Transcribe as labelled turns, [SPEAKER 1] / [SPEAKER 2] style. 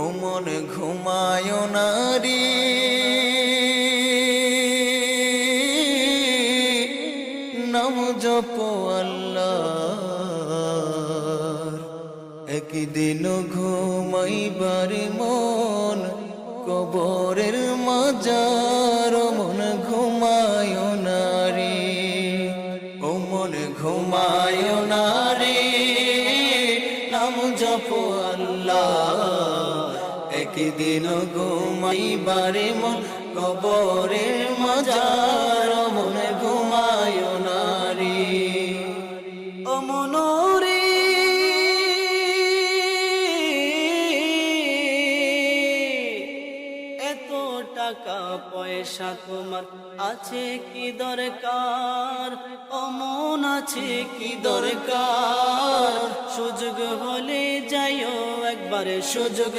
[SPEAKER 1] ও মন ঘুমায় না রে, নাম জপ আল্লাহর। একদিন ঘুমাইবার মন কবরের মাজার, মন ঘুমায় না রে, ও মন ঘুমায় না রে, নাম জপ আল্লাহ। একদিন ঘুমাইবার মন কবরের মাজার, মন ঘুমায় না রে, ও মন রে। টাকা পয়সা তোমার আছে কি দরকার, অমন আছে কি দরকার, সুযোগ হলে যাইও একবারে, সুযোগ